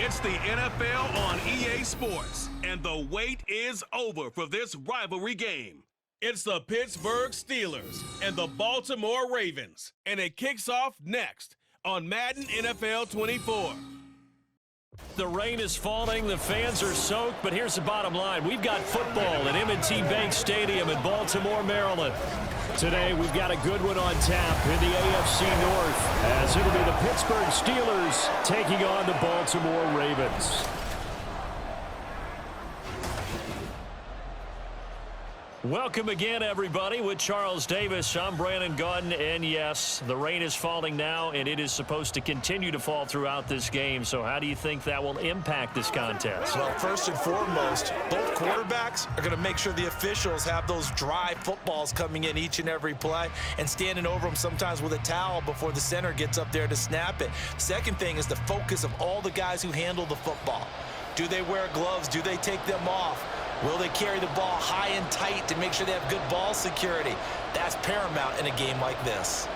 It's the NFL on EA Sports, and the wait is over for this rivalry game. It's the Pittsburgh Steelers and the Baltimore Ravens, and it kicks off next on Madden NFL 24. The rain is falling, the fans are soaked, but here's the bottom line. We've got football at M&T Bank Stadium in Baltimore, Maryland. Today, we've got a good one on tap in the AFC North, as it'll be the Pittsburgh Steelers taking on the Baltimore Ravens. Welcome again, everybody. With Charles Davis, I'm Brandon Gunn, and yes, the rain is falling now, and it is supposed to continue to fall throughout this game. So how do you think that will impact this contest? Well, first and foremost, both quarterbacks are going to make sure the officials have those dry footballs coming in each and every play and standing over them sometimes with a towel before the center gets up there to snap it. Second thing is the focus of all the guys who handle the football. Do they wear gloves? Do they take them off? Will they carry the ball high and tight to make sure they have good ball security? That's paramount in a game like this.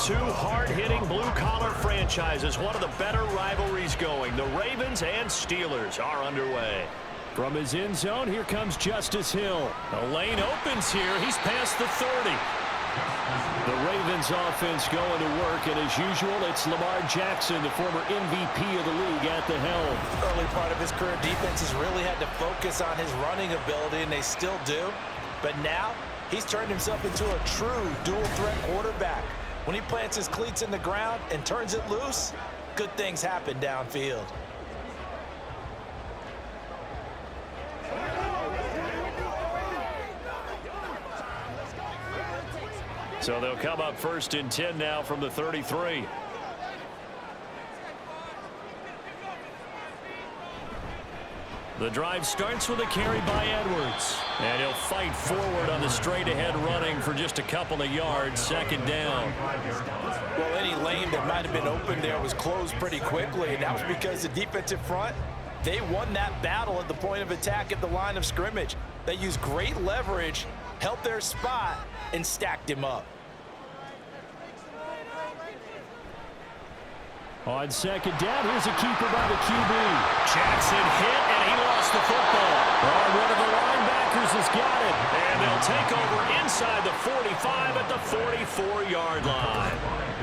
Two hard-hitting blue-collar franchises, one of the better rivalries going. The Ravens and Steelers are underway. From his end zone, here comes Justice Hill. The lane opens here. He's past the 30. The Ravens offense going to work, and as usual, it's Lamar Jackson, the former MVP of the league, at the helm. Early part of his career, defenses really had to focus on his running ability, and they still do. But now, he's turned himself into a true dual-threat quarterback. When he plants his cleats in the ground and turns it loose, good things happen downfield. So they'll come up first and 10 now from the 33. The drive starts with a carry by Edwards. And he'll fight forward on the straight-ahead running for just a couple of yards. Second down. Well, any lane that might have been open there was closed pretty quickly, and that was because the defensive front, they won that battle at the point of attack at the line of scrimmage. They used great leverage, held their spot, and stacked him up. On second down, here's a keeper by the QB. Jackson hit, and he lost the football. Oh, one of the linebackers has got it. And they'll take over inside the 45 at the 44-yard line.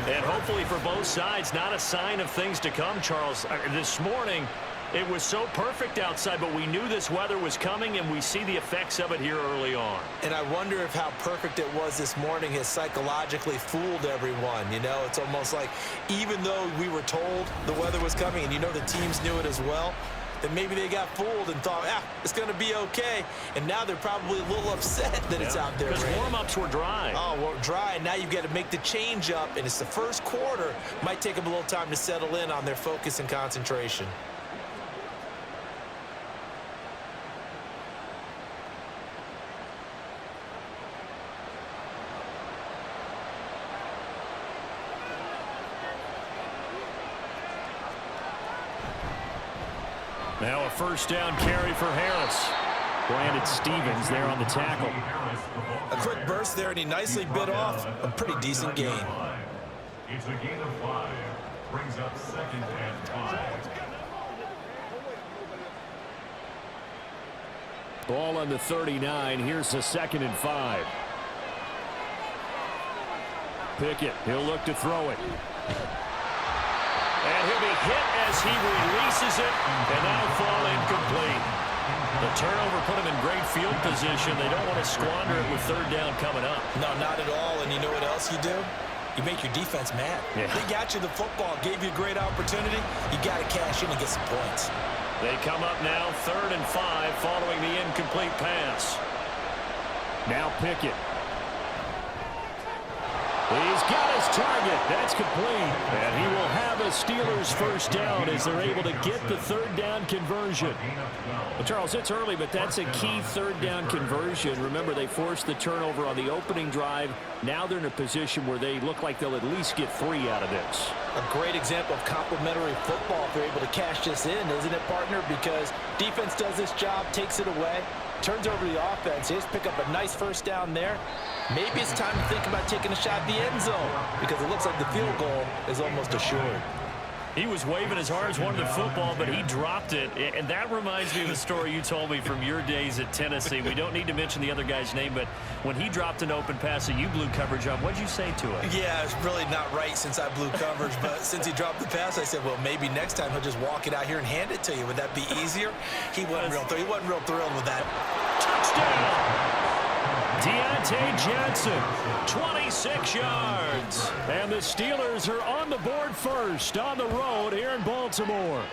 And hopefully for both sides, not a sign of things to come, Charles. This morning, it was so perfect outside, but we knew this weather was coming, and we see the effects of it here early on. And I wonder if how perfect it was this morning has psychologically fooled everyone. You know, it's almost like even though we were told the weather was coming, and you know the teams knew it as well, that maybe they got fooled and thought, it's going to be okay. And now they're probably a little upset that it's out there. Because warm-ups were dry. Oh, well, dry, and now you've got to make the change up, and it's the first quarter. Might take them a little time to settle in on their focus and concentration. Now a first down carry for Harris. Brandon Stevens there on the tackle. A quick burst there, and he nicely bit off a pretty decent gain. It's a gain of 5. Brings up second and 5. Ball on the 39. Here's the 2nd and 5. Pickett, he'll look to throw it. And he'll be hit as he releases it, and that'll fall incomplete. The turnover put him in great field position. They don't want to squander it with third down coming up. No, not at all. And you know what else you do? You make your defense mad. Yeah. They got you the football, gave you a great opportunity. You got to cash in and get some points. They come up now 3rd and 5 following the incomplete pass. Now Pickett. He's got his target. That's complete. And he will have a Steelers first down as they're able to get the third down conversion. Well, Charles, it's early, but that's a key third down conversion. Remember, they forced the turnover on the opening drive. Now they're in a position where they look like they'll at least get 3 out of this. A great example of complementary football if they're able to cash this in, isn't it, partner? Because defense does this job, takes it away, turns over the offense. They just pick up a nice first down there. Maybe it's time to think about taking a shot at the end zone because it looks like the field goal is almost assured. He was waving his arms, wanted the football, but he dropped it. And that reminds me of a story you told me from your days at Tennessee. We don't need to mention the other guy's name, but when he dropped an open pass that you blew coverage on, what did you say to him? Yeah, it's really not right since I blew coverage, but since he dropped the pass, I said, well, maybe next time he'll just walk it out here and hand it to you. Would that be easier? He wasn't real thrilled with that. Touchdown! Deontay Johnson, 26 yards. And the Steelers are on the board first on the road here in Baltimore.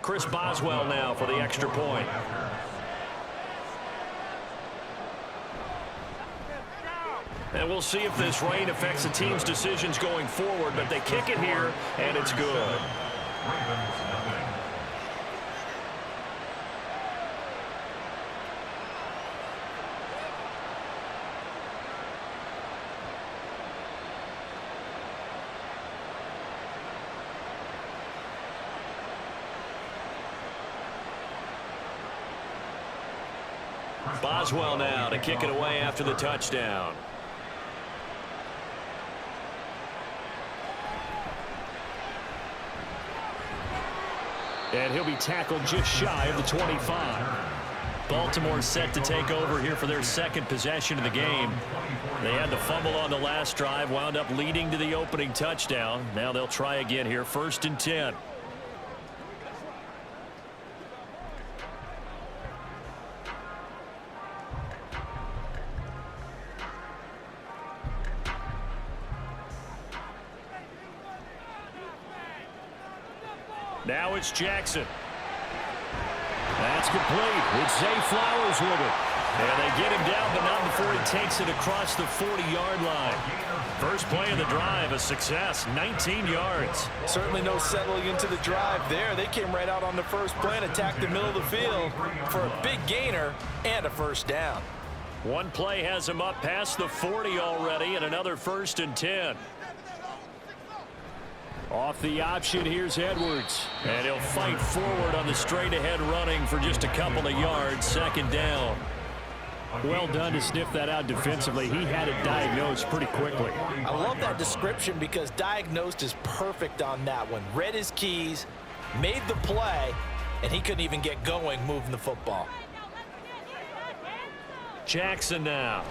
Chris Boswell now for the extra point. And we'll see if this rain affects the team's decisions going forward, but they kick it here, and it's good. Boswell now to kick it away after the touchdown. And he'll be tackled just shy of the 25. Baltimore set to take over here for their second possession of the game. They had the fumble on the last drive, wound up leading to the opening touchdown. Now they'll try again here, 1st and 10. Now it's Jackson. That's complete. It's Zay Flowers with it. And they get him down, but not before he takes it across the 40-yard line. First play of the drive, a success, 19 yards. Certainly no settling into the drive there. They came right out on the first play and attacked the middle of the field for a big gainer and a first down. One play has him up past the 40 already, and another 1st and 10. Off the option, here's Edwards. And he'll fight forward on the straight-ahead running for just a couple of yards, 2nd down. Well done to sniff that out defensively. He had it diagnosed pretty quickly. I love that description because diagnosed is perfect on that one. Read his keys, made the play, and he couldn't even get going moving the football. Jackson now.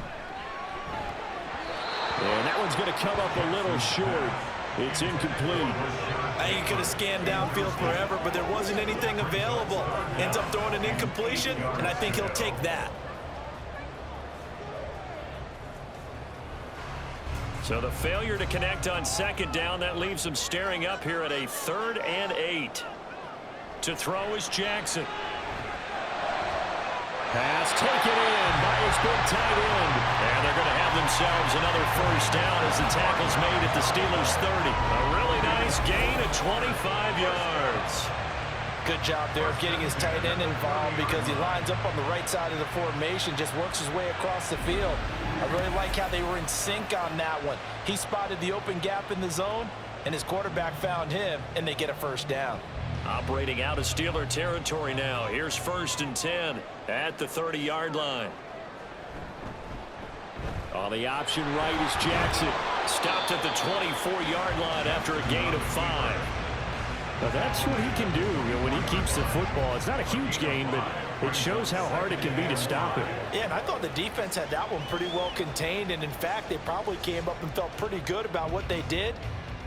And that one's going to come up a little short. It's incomplete. I think he could have scanned downfield forever, but there wasn't anything available. Ends up throwing an incompletion, and I think he'll take that. So the failure to connect on 2nd down, that leaves him staring up here at a 3rd and 8. To throw is Jackson. Pass taken in by his big tight end. And they're going to have themselves another first down as the tackle's made at the Steelers' 30. A really nice gain of 25 yards. Good job there of getting his tight end involved because he lines up on the right side of the formation, just works his way across the field. I really like how they were in sync on that one. He spotted the open gap in the zone, and his quarterback found him, and they get a first down. Operating out of Steeler territory now. Here's 1st and 10 at the 30-yard line. On the option right is Jackson. Stopped at the 24-yard line after a gain of 5. Now that's what he can do when he keeps the football. It's not a huge gain, but it shows how hard it can be to stop it. Yeah, and I thought the defense had that one pretty well contained, and in fact, they probably came up and felt pretty good about what they did.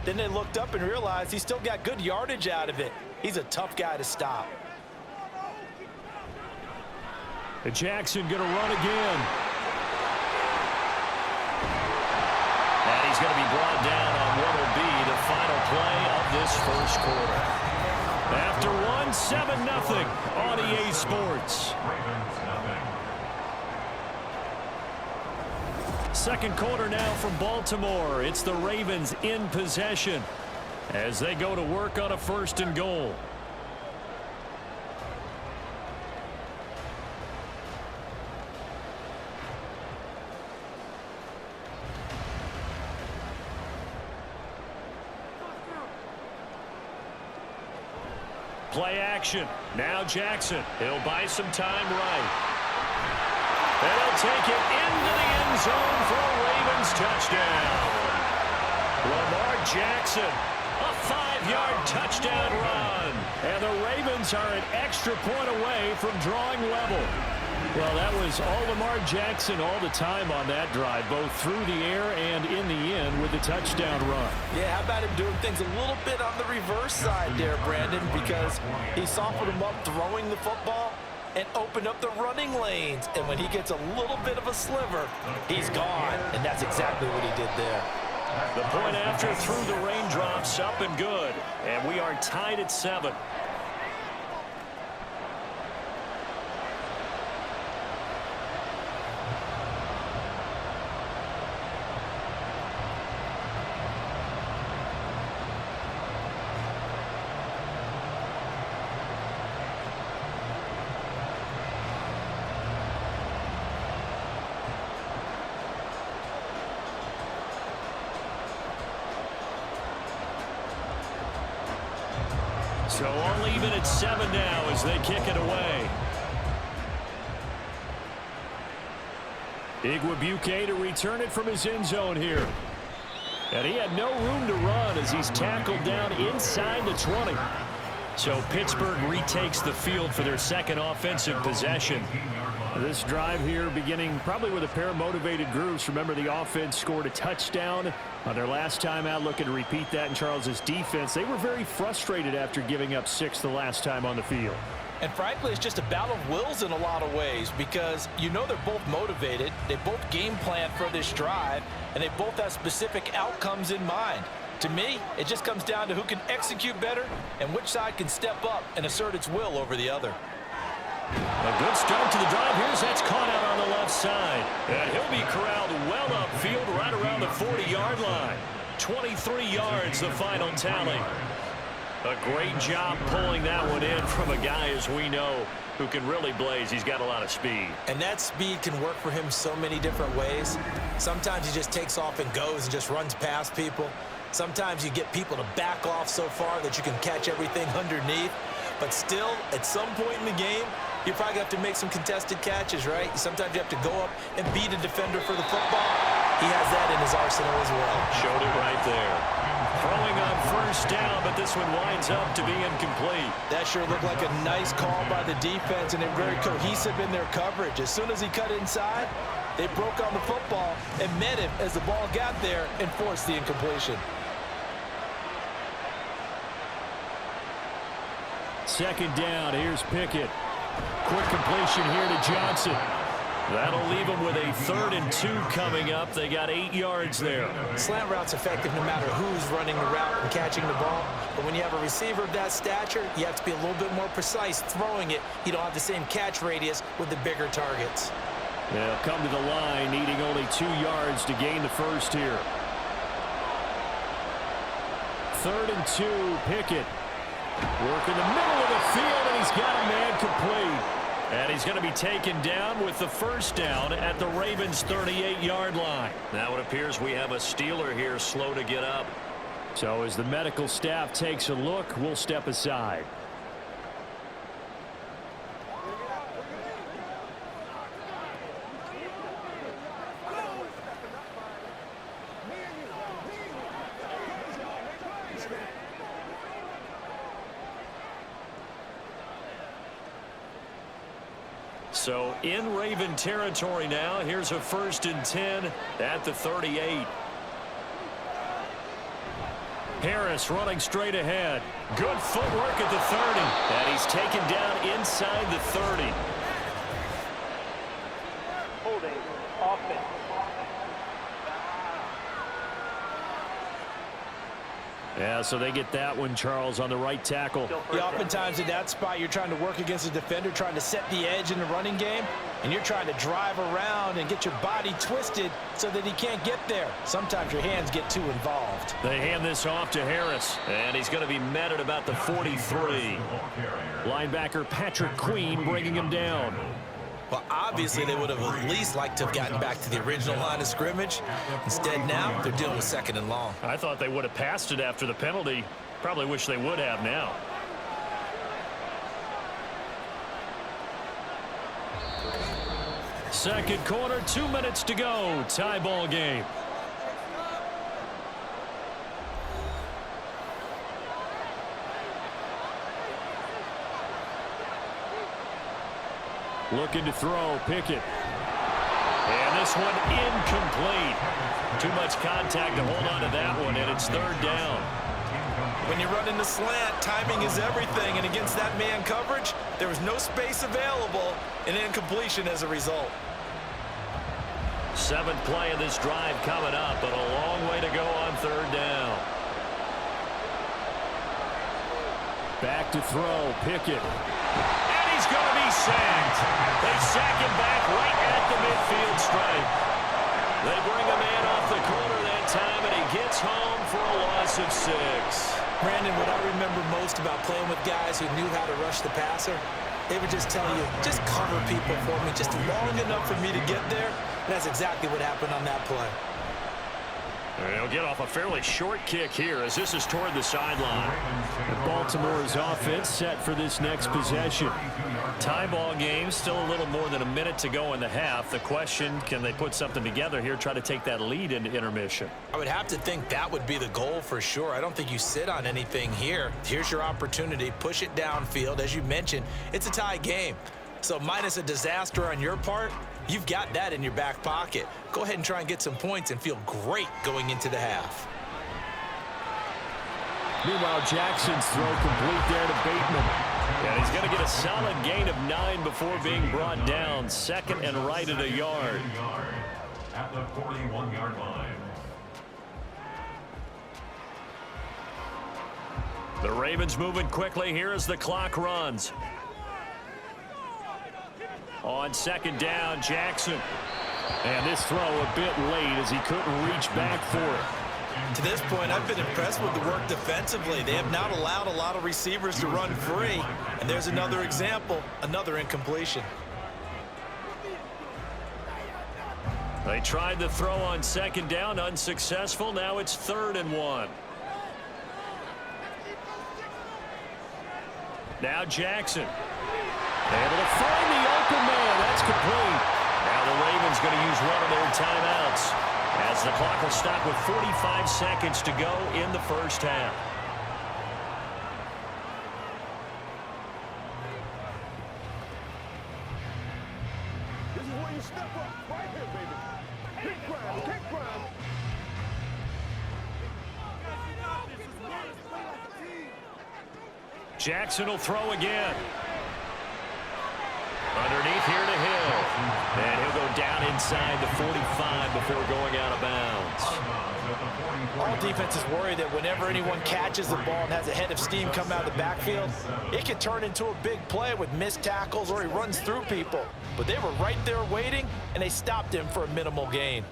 Then they looked up and realized he still got good yardage out of it. He's a tough guy to stop. And Jackson going to run again. And he's going to be brought down on what will be the final play of this first quarter. After one, 7-0 on EA Sports. Ravens nothing. Second quarter now from Baltimore. It's the Ravens in possession as they go to work on a 1st and goal. Play action. Now Jackson. He'll buy some time right. And he'll take it into the end zone for a Ravens touchdown. Lamar Jackson, a 5-yard touchdown run. And the Ravens are an extra point away from drawing level. Well, that was all Lamar Jackson all the time on that drive, both through the air and in the end with the touchdown run. Yeah, how about him doing things a little bit on the reverse side there, Brandon, because he softened him up throwing the football and opened up the running lanes. And when he gets a little bit of a sliver, he's gone. And that's exactly what he did there. The point after through the raindrops, up and good. And we are tied at 7. So all even at 7 now as they kick it away. Igwebuike to return it from his end zone here. And he had no room to run as he's tackled down inside the 20. So Pittsburgh retakes the field for their second offensive possession. This drive here beginning probably with a pair of motivated groups. Remember, the offense scored a touchdown on their last time out. Looking to repeat that in Charles's defense. They were very frustrated after giving up 6 the last time on the field. And frankly, it's just a battle of wills in a lot of ways because you know they're both motivated. They both game plan for this drive, and they both have specific outcomes in mind. To me, it just comes down to who can execute better and which side can step up and assert its will over the other. A good start to the drive. Here's that's caught out on the left side. And he'll be corralled well upfield right around the 40-yard line. 23 yards, the final tally. A great job pulling that one in from a guy, as we know, who can really blaze. He's got a lot of speed. And that speed can work for him so many different ways. Sometimes he just takes off and goes and just runs past people. Sometimes you get people to back off so far that you can catch everything underneath. But still, at some point in the game, you probably have to make some contested catches, right? Sometimes you have to go up and beat a defender for the football. He has that in his arsenal as well. Showed it right there. Throwing on first down, but this one winds up to be incomplete. That sure looked like a nice call by the defense, and they're very cohesive in their coverage. As soon as he cut inside, they broke on the football and met him as the ball got there and forced the incompletion. Second down, here's Pickett. Quick completion here to Johnson. That'll leave them with a 3rd and 2 coming up. They got 8 yards there. Slant route's effective no matter who's running the route and catching the ball. But when you have a receiver of that stature, you have to be a little bit more precise throwing it. You don't have the same catch radius with the bigger targets. They'll come to the line, needing only 2 yards to gain the first here. 3rd and 2, Pickett. Work in the middle of the field, and he's got a man complete. And he's going to be taken down with the first down at the Ravens' 38-yard line. Now it appears we have a Steeler here slow to get up. So as the medical staff takes a look, we'll step aside. So in Raven territory now. Here's a 1st and 10 at the 38. Harris running straight ahead. Good footwork at the 30. And he's taken down inside the 30. Holding offense. Yeah, so they get that one, Charles, on the right tackle. Yeah, oftentimes in that spot, you're trying to work against a defender, trying to set the edge in the running game, and you're trying to drive around and get your body twisted so that he can't get there. Sometimes your hands get too involved. They hand this off to Harris, and he's going to be met at about the 43. Linebacker Patrick Queen bringing him down. Well, obviously, they would have at least liked to have gotten back to the original line of scrimmage. Instead, now they're dealing with 2nd and long. I thought they would have passed it after the penalty. Probably wish they would have now. Second quarter, 2 minutes to go. Tie ball game. Looking to throw, Pickett. And this one incomplete. Too much contact to hold on to that one, and it's 3rd down. When you run in the slant, timing is everything, and against that man coverage, there was no space available, and incompletion as a result. 7th play of this drive coming up, but a long way to go on 3rd down. Back to throw, Pickett. He's going to be sacked. They sack him back right at the midfield stripe. They bring a man off the corner that time, and he gets home for a loss of 6. Brandon, what I remember most about playing with guys who knew how to rush the passer, they would just tell you, just cover people for me, just long enough for me to get there. And that's exactly what happened on that play. They'll get off a fairly short kick here as this is toward the sideline. Baltimore's offense set for this next possession. Tie ball game, still a little more than a minute to go in the half. The question, can they put something together here, try to take that lead into intermission? I would have to think that would be the goal for sure. I don't think you sit on anything here. Here's your opportunity. Push it downfield. As you mentioned, it's a tie game. So minus a disaster on your part, you've got that in your back pocket. Go ahead and try and get some points and feel great going into the half. Meanwhile, Jackson's throw complete there to Bateman. And he's going to get a solid gain of 9 before being brought down. 2nd and right at a yard. At the 41-yard line. The Ravens moving quickly here as the clock runs. On 2nd down, Jackson. And this throw a bit late as he couldn't reach back for it. To this point, I've been impressed with the work defensively. They have not allowed a lot of receivers to run free. And there's another example, another incompletion. They tried the throw on 2nd down, unsuccessful. Now it's 3rd and 1. Now Jackson. Able to find the open man. That's complete. Now the Ravens going to use one of their timeouts as the clock will stop with 45 seconds to go in the first half. This is where you step up. Right here, baby. Kick ground. Kick ground. Jackson will throw again. Underneath here to Hill. And he'll go down inside the 45 before going out of bounds. All defenses worry that whenever anyone catches the ball and has a head of steam come out of the backfield, it can turn into a big play with missed tackles or he runs through people. But they were right there waiting, and they stopped him for a minimal gain.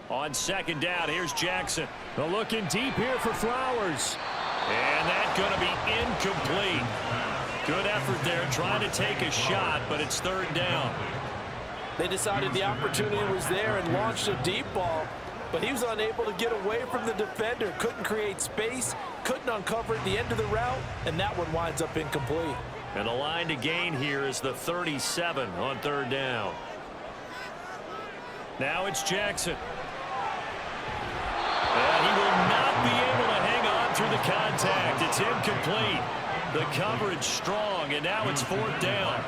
On 2nd down, here's Jackson. They're looking deep here for Flowers. And that's going to be incomplete. Good effort there trying to take a shot, but it's 3rd down. They decided the opportunity was there and launched a deep ball, but he was unable to get away from the defender. Couldn't create space, couldn't uncover at the end of the route, and that one winds up incomplete. And the line to gain here is the 37 on 3rd down. Now it's Jackson. And he will not be able to hang on through the contact. It's incomplete. The coverage strong, and now it's 4th down.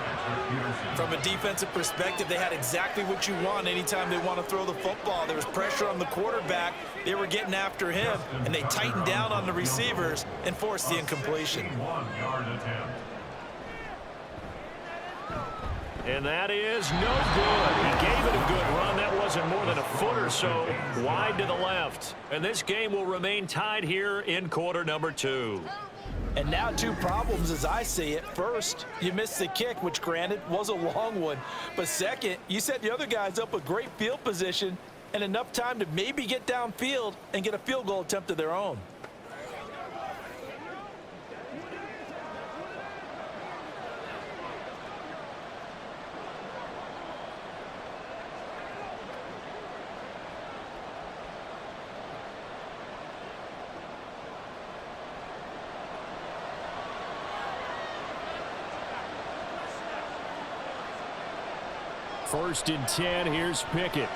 From a defensive perspective, they had exactly what you want anytime they want to throw the football. There was pressure on the quarterback. They were getting after him, and they tightened down on the receivers and forced the incompletion. 1-yard attempt. And that is no good. He gave it a good run. That wasn't and more than a foot or so wide to the left. And this game will remain tied here in quarter number 2. And now 2 problems as I see it. First, you missed the kick, which granted was a long one. But second, you set the other guys up with great field position and enough time to maybe get downfield and get a field goal attempt of their own. First and 10, here's Pickett.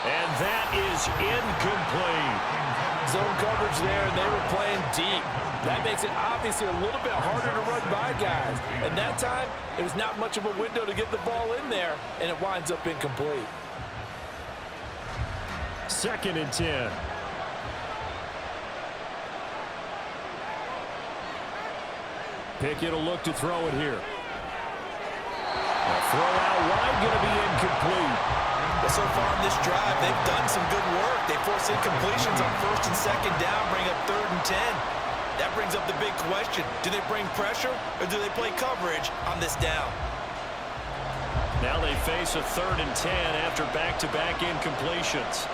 And that is incomplete. Zone coverage there, and they were playing deep. That makes it obviously a little bit harder to run by guys. And that time, it was not much of a window to get the ball in there, and it winds up incomplete. Second and 10. Pickett will look to throw it here. Throw out wide, going to be incomplete. Well, so far in this drive, they've done some good work. They force incompletions on 1st and 2nd down, bring up 3rd and 10. That brings up the big question. Do they bring pressure or do they play coverage on this down? Now they face a 3rd and 10 after back-to-back incompletions.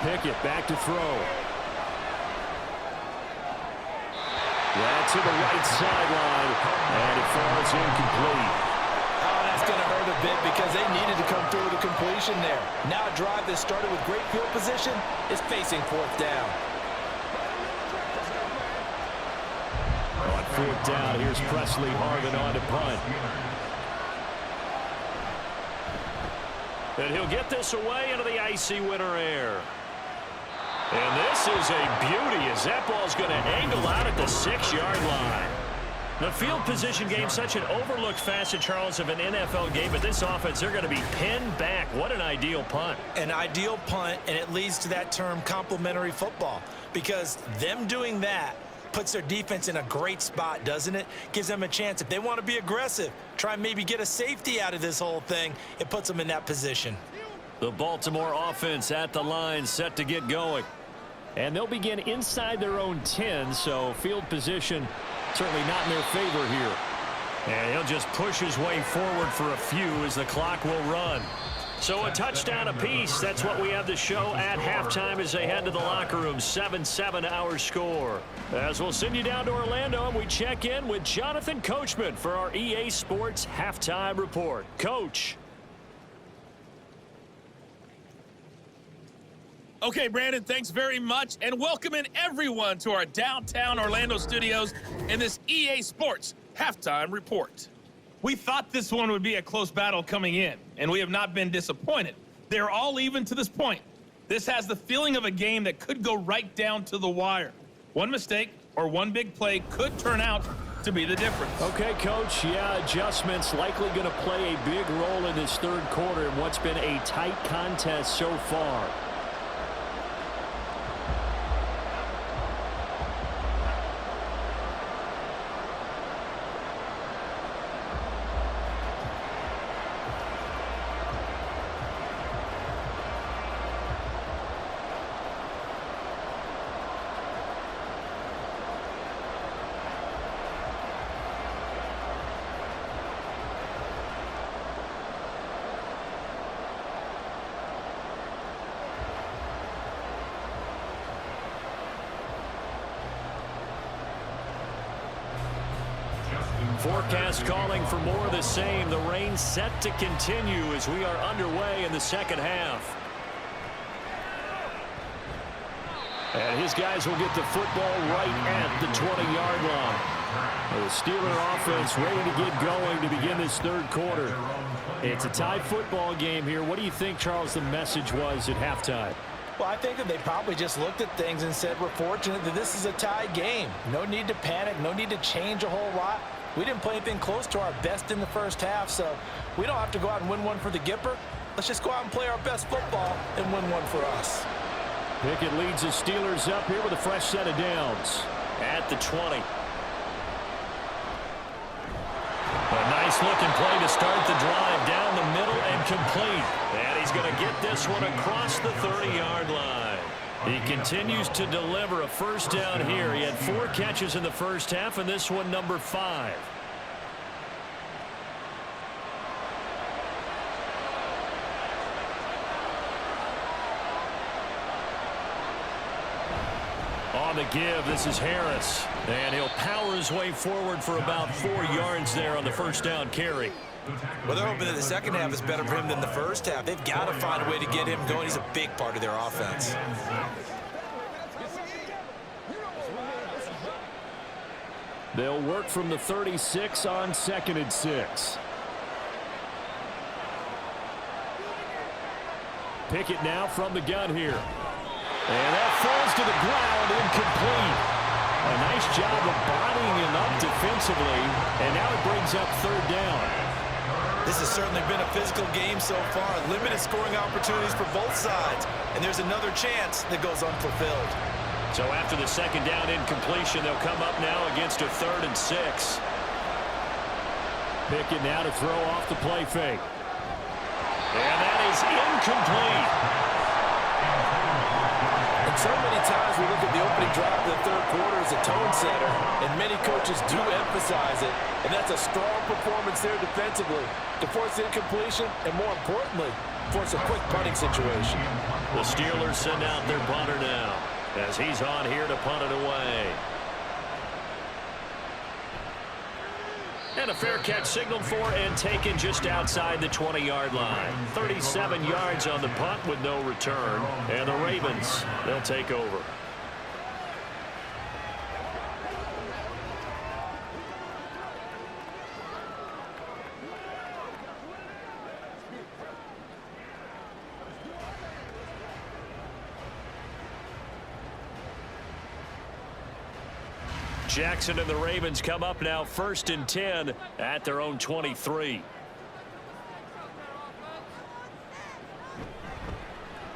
Pickett back to throw. Yeah, to the right sideline, and it falls incomplete. Oh, that's going to hurt a bit because they needed to come through with a completion there. Now a drive that started with great field position is facing 4th down. On 4th down, here's Presley Harvin on to punt. And he'll get this away into the icy winter air. And this is a beauty as that ball's going to angle out at the 6-yard line. The field position game, such an overlooked facet, Charles, of an NFL game. But this offense, they're going to be pinned back. What an ideal punt. An ideal punt, and it leads to that term complementary football. Because them doing that puts their defense in a great spot, doesn't it? Gives them a chance. If they want to be aggressive, try and maybe get a safety out of this whole thing, it puts them in that position. The Baltimore offense at the line, set to get going. And they'll begin inside their own 10, so field position certainly not in their favor here. And he'll just push his way forward for a few as the clock will run. So a touchdown apiece. That's what we have to show at halftime as they head to the locker room. 7-7 our score. As we'll send you down to Orlando, and we check in with Jonathan Coachman for our EA Sports Halftime Report. Coach. Okay, Brandon, thanks very much, and welcoming everyone to our downtown Orlando studios in this EA Sports Halftime Report. We thought this one would be a close battle coming in, and we have not been disappointed. They're all even to this point. This has the feeling of a game that could go right down to the wire. One mistake or one big play could turn out to be the difference. Okay, Coach, yeah, adjustments likely going to play a big role in this 3rd quarter in what's been a tight contest so far. Forecast calling for more of the same. The rain set to continue as we are underway in the 2nd half. And his guys will get the football right at the 20-yard line. The Steeler offense ready to get going to begin this 3rd quarter. It's a tie football game here. What do you think, Charles, the message was at halftime? Well, I think that they probably just looked at things and said, we're fortunate that this is a tie game. No need to panic, no need to change a whole lot. We didn't play anything close to our best in the 1st half, so we don't have to go out and win one for the Gipper. Let's just go out and play our best football and win one for us. Pickett leads the Steelers up here with a fresh set of downs at the 20. A Nice-looking play to start the drive down the middle and complete. And he's going to get this one across the 30-yard line. He continues to deliver a first down here. He had 4 catches in the first half, and this one number 5. On the give, this is Harris. And he'll power his way forward for about 4 yards there on the first down carry. Well, they're hoping that the second half is better for him than the first half. They've got to find a way to get him going. He's a big part of their offense. They'll work from the 36 on 2nd and 6. Pickett now from the gun here. And that falls to the ground, incomplete. A nice job of bodying him up defensively, and now it brings up 3rd down. This has certainly been a physical game so far. Limited scoring opportunities for both sides. And there's another chance that goes unfulfilled. So after the 2nd down incompletion, they'll come up now against a 3rd and 6. Pickett now to throw off the play fake. And that is incomplete. And so many times we look at the opening drive of the 3rd quarter as a tone setter, and many coaches do emphasize it. And that's a strong performance there defensively to force incompletion and, more importantly, force a quick punting situation. The Steelers send out their punter now as he's on here to punt it away. And a fair catch signaled for and taken just outside the 20-yard line. 37 yards on the punt with no return. And the Ravens, they'll take over. Jackson and the Ravens come up now 1st and 10 at their own 23.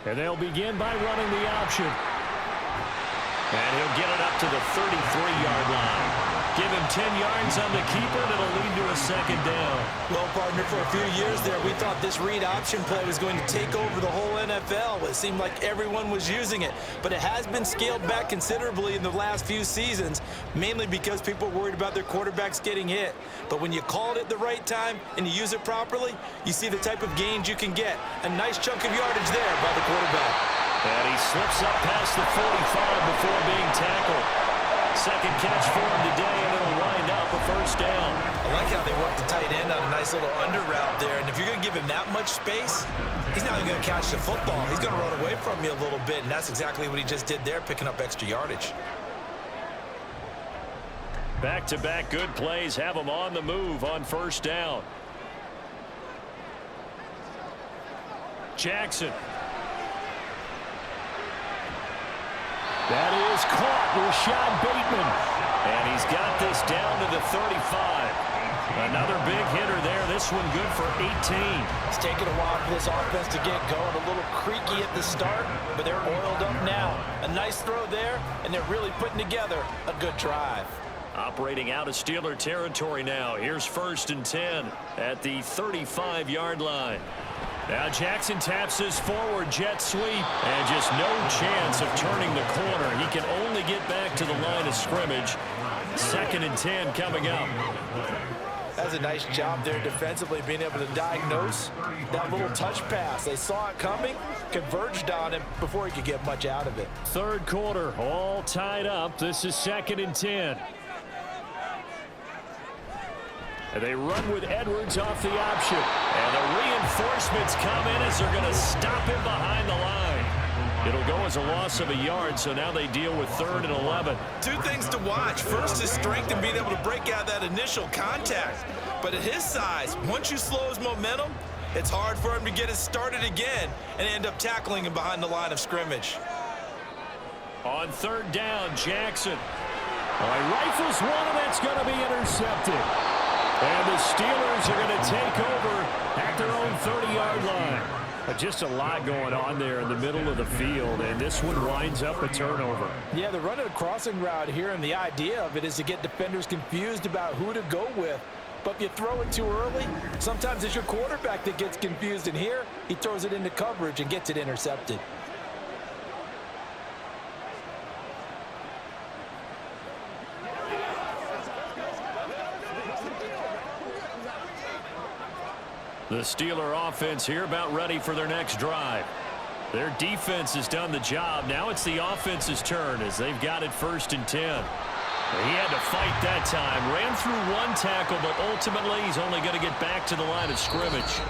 And they'll begin by running the option. And he'll get it up to the 33-yard line. Give him 10 yards on the keeper, and it'll lead to a 2nd down. Well, partner, for a few years there, we thought this read option play was going to take over the whole NFL. It seemed like everyone was using it. But it has been scaled back considerably in the last few seasons, mainly because people are worried about their quarterbacks getting hit. But when you call it at the right time and you use it properly, you see the type of gains you can get. A nice chunk of yardage there by the quarterback. And he slips up past the 45 before being tackled. 2nd catch for him today, and it'll wind up a 1st down. I like how they work the tight end on a nice little under route there. And if you're going to give him that much space, he's not even going to catch the football. He's going to run away from you a little bit, and that's exactly what he just did there, picking up extra yardage. Back-to-back good plays have him on the move on 1st down. Jackson. That is caught. Rashad Bateman. And he's got this down to the 35. Another big hitter there. This one good for 18. It's taken a while for this offense to get going. A little creaky at the start, but they're oiled up now. A nice throw there, and they're really putting together a good drive. Operating out of Steeler territory now. Here's 1st and 10 at the 35-yard line. Now Jackson taps his forward jet sweep, and just no chance of turning the corner. He can only get back to the line of scrimmage. 2nd and 10 coming up. That's a nice job there defensively, being able to diagnose that little touch pass. They saw it coming, converged on him before he could get much out of it. 3rd quarter, all tied up. This is 2nd and 10. And they run with Edwards off the option. And the reinforcements come in as they're going to stop him behind the line. It'll go as a loss of a yard, so now they deal with 3rd and 11. 2 things to watch. First is strength and being able to break out that initial contact. But at his size, once you slow his momentum, it's hard for him to get it started again and end up tackling him behind the line of scrimmage. On 3rd down, Jackson. Well, he rifles one, and that's going to be intercepted. And the Steelers are going to take over at their own 30-yard line. Just a lot going on there in the middle of the field, and this one winds up a turnover. Yeah, they're running a crossing route here, and the idea of it is to get defenders confused about who to go with. But if you throw it too early, sometimes it's your quarterback that gets confused. And here, he throws it into coverage and gets it intercepted. The Steeler offense here about ready for their next drive. Their defense has done the job. Now it's the offense's turn as they've got it 1st and 10. He had to fight that time. Ran through one tackle, but ultimately he's only going to get back to the line of scrimmage.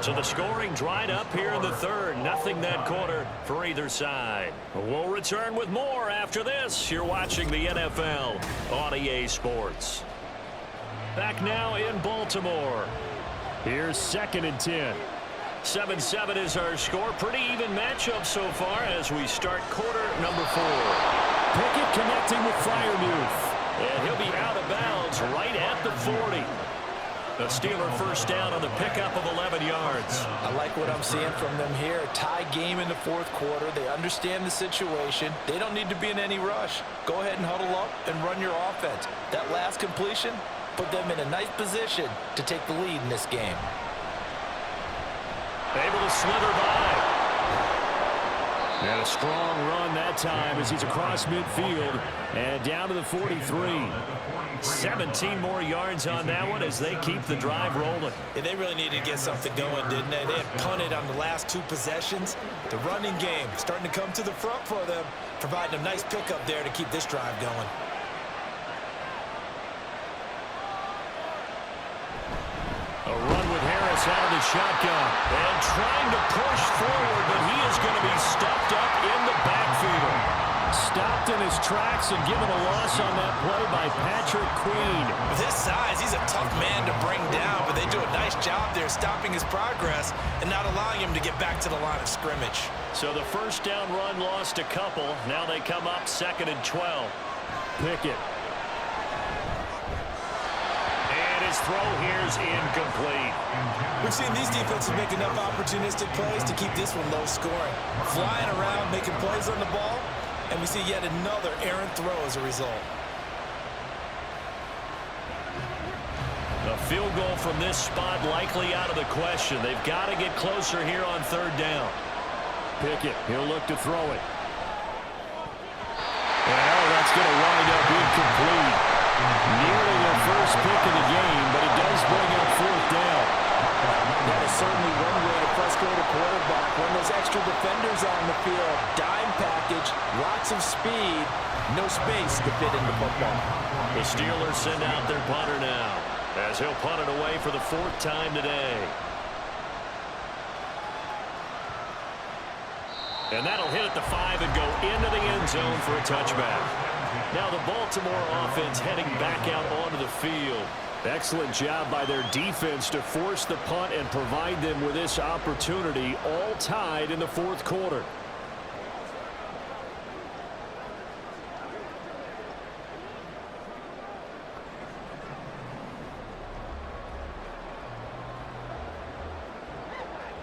So the scoring dried up here in the 3rd. Nothing that quarter for either side. We'll return with more after this. You're watching the NFL on EA Sports. Back now in Baltimore. Here's 2nd and 10. 7-7 is our score. Pretty even matchup so far as we start quarter number 4. Pickett connecting with Freiermuth. And he'll be out of bounds right at the 40. The Steeler first down on the pickup of 11 yards. I like what I'm seeing from them here. A tie game in the 4th quarter. They understand the situation. They don't need to be in any rush. Go ahead and huddle up and run your offense. That last completion put them in a nice position to take the lead in this game. Able to slither by. And a strong run that time as he's across midfield and down to the 43. 17 more yards on that one as they keep the drive rolling. Yeah, they really needed to get something going, didn't they? They had punted on the last 2 possessions. The running game starting to come to the front for them, providing a nice pickup there to keep this drive going. A run with Harris out of the shotgun. And trying to push forward, but he is going to be stuffed up in the backfield. Stopped in his tracks and given a loss on that play by Patrick Queen. With his size, he's a tough man to bring down, but they do a nice job there stopping his progress and not allowing him to get back to the line of scrimmage. So the first down run lost a couple. Now they come up 2nd and 12. Pickett. His throw here's incomplete. We've seen these defenses make enough opportunistic plays to keep this one low scoring. Flying around, making plays on the ball, and we see yet another errant throw as a result. A field goal from this spot likely out of the question. They've got to get closer here on 3rd down. Pickett, he'll look to throw it. Well, that's going to wind up incomplete. Nearly their first pick of the game, but it does bring up 4th down. That is certainly one way to frustrate a quarterback. When those extra defenders on the field, dime package, lots of speed, no space to fit in the football. The Steelers send out their punter now, as he'll punt it away for the 4th time today. And that'll hit at the 5 and go into the end zone for a touchback. Now the Baltimore offense heading back out onto the field. Excellent job by their defense to force the punt and provide them with this opportunity, all tied in the 4th quarter.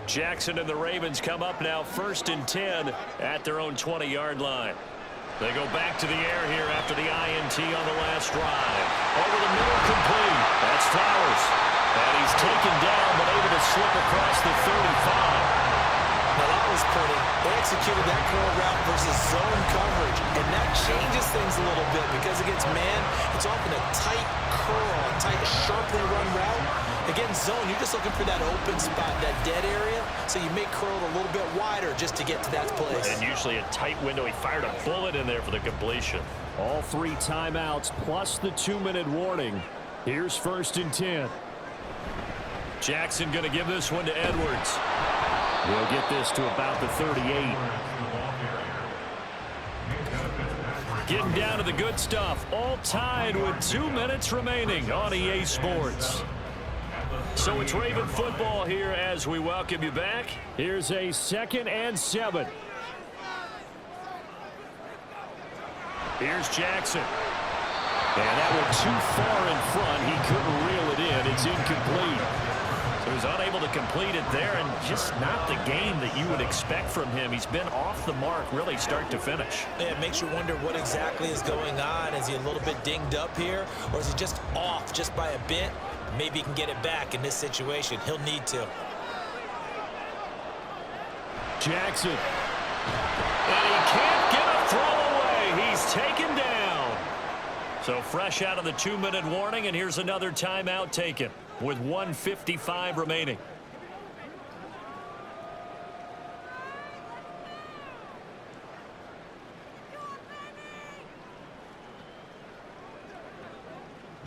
Jackson and the Ravens come up now 1st and 10 at their own 20-yard line. They go back to the air here after the INT on the last drive. Over the middle, complete. That's Flowers. And he's taken down, but able to slip across the 35. Now that was pretty. They executed that curl route versus zone coverage, and that changes things a little bit because against man, it's often a tight curl, a tight, sharply run route. Against zone, you're just looking for that open spot, that dead area, so you may curl it a little bit wider just to get to that place. And usually a tight window. He fired a bullet in there for the completion. All 3 timeouts plus the 2-minute warning. Here's 1st and 10. Jackson going to give this one to Edwards. He'll get this to about the 38. Getting down to the good stuff. All tied with 2 minutes remaining on EA Sports. So it's Raven football here as we welcome you back. Here's a 2nd and 7. Here's Jackson. And that one too far in front. He couldn't reel it in. It's incomplete. So He was unable to complete it there, and just not the game that you would expect from him. He's been off the mark really start to finish. Yeah, it makes you wonder what exactly is going on. Is he a little bit dinged up here, or is he just off just by a bit? Maybe he can get it back in this situation. He'll need to. Jackson. And he can't get a throw away. He's taken down. So fresh out of the 2-minute warning, and here's another timeout taken with 1:55 remaining.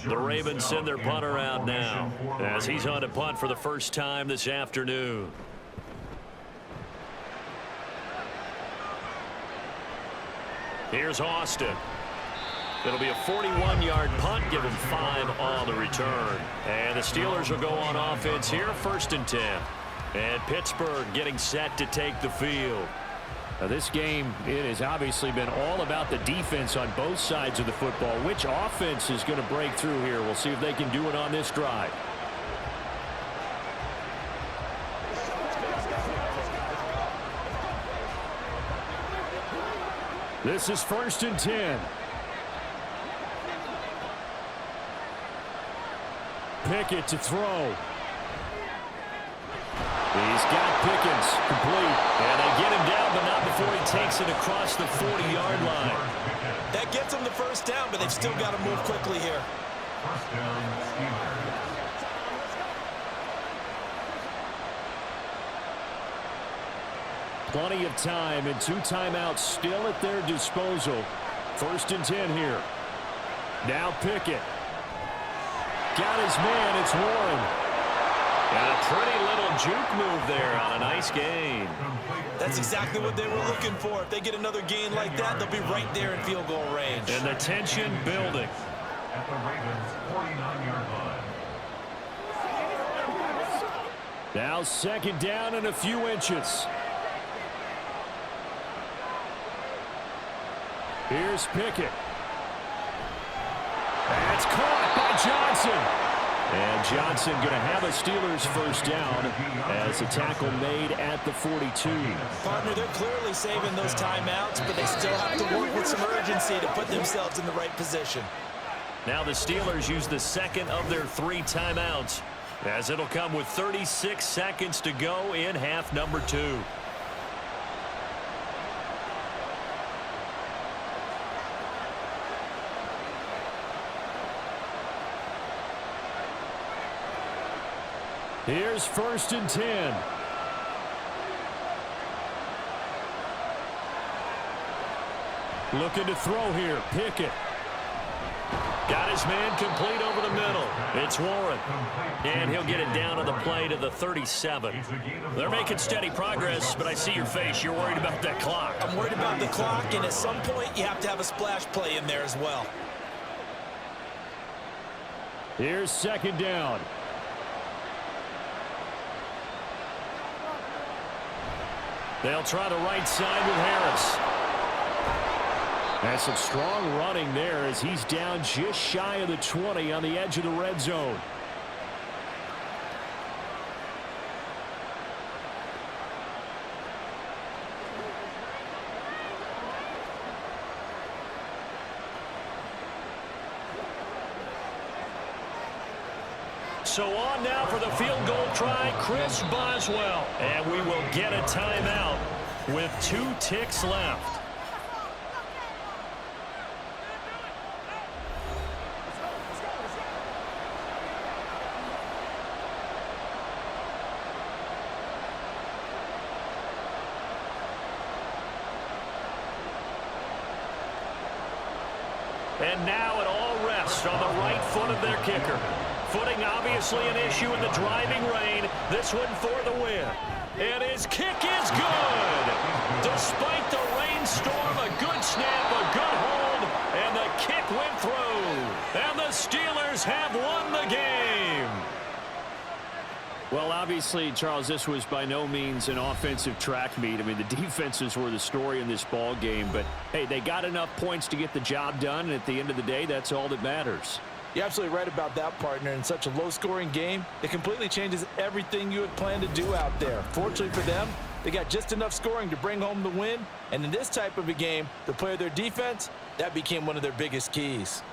The Ravens send their punter out now as he's on to punt for the first time this afternoon. Here's Austin. It'll be a 41-yard punt, give him 5 on the return. And the Steelers will go on offense here, 1st and 10. And Pittsburgh getting set to take the field. Now this game, it has obviously been all about the defense on both sides of the football. Which offense is going to break through here? We'll see if they can do it on this drive. This is 1st and 10. Pickett to throw. He's got Pickens complete. And they get him down, but not before he takes it across the 40-yard line. That gets them the first down, but they've still got to move quickly here. First down, Steelers. Plenty of time and 2 timeouts still at their disposal. 1st and 10 here. Now Pickett. Got his man. It's Warren. And a pretty little juke move there on a nice gain. That's exactly what they were looking for. If they get another gain like that, they'll be right there in field goal range. And the tension building. At the Ravens' 49-yard line. Now 2nd down and a few inches. Here's Pickett. That's caught by Johnson. And Johnson going to have a Steelers first down as a tackle made at the 42. Partner, they're clearly saving those timeouts, but they still have to work with some urgency to put themselves in the right position. Now the Steelers use the 2nd of their 3 timeouts, as it'll come with 36 seconds to go in half number 2. Here's 1st and 10. Looking to throw here. Pickett. Got his man complete over the middle. It's Warren. And he'll get it down on the play to the 37. They're making steady progress, but I see your face. You're worried about that clock. I'm worried about the clock, and at some point you have to have a splash play in there as well. Here's 2nd down. They'll try the right side with Harris. That's some strong running there as he's down just shy of the 20 on the edge of the red zone. So on now for the field goal try, Chris Boswell. And we will get a timeout with 2 ticks left. And now it all rests on the right foot of their kicker. Footing obviously an issue in the driving rain. This one for the win. And his kick is good. Despite the rainstorm, a good snap, a good hold, and the kick went through. And the Steelers have won the game. Well, obviously, Charles, this was by no means an offensive track meet. I mean, the defenses were the story in this ball game. But, hey, they got enough points to get the job done. And at the end of the day, that's all that matters. You're absolutely right about that, partner. In such a low-scoring game, it completely changes everything you had planned to do out there. Fortunately for them, they got just enough scoring to bring home the win. And in this type of a game, to play their defense, that became one of their biggest keys.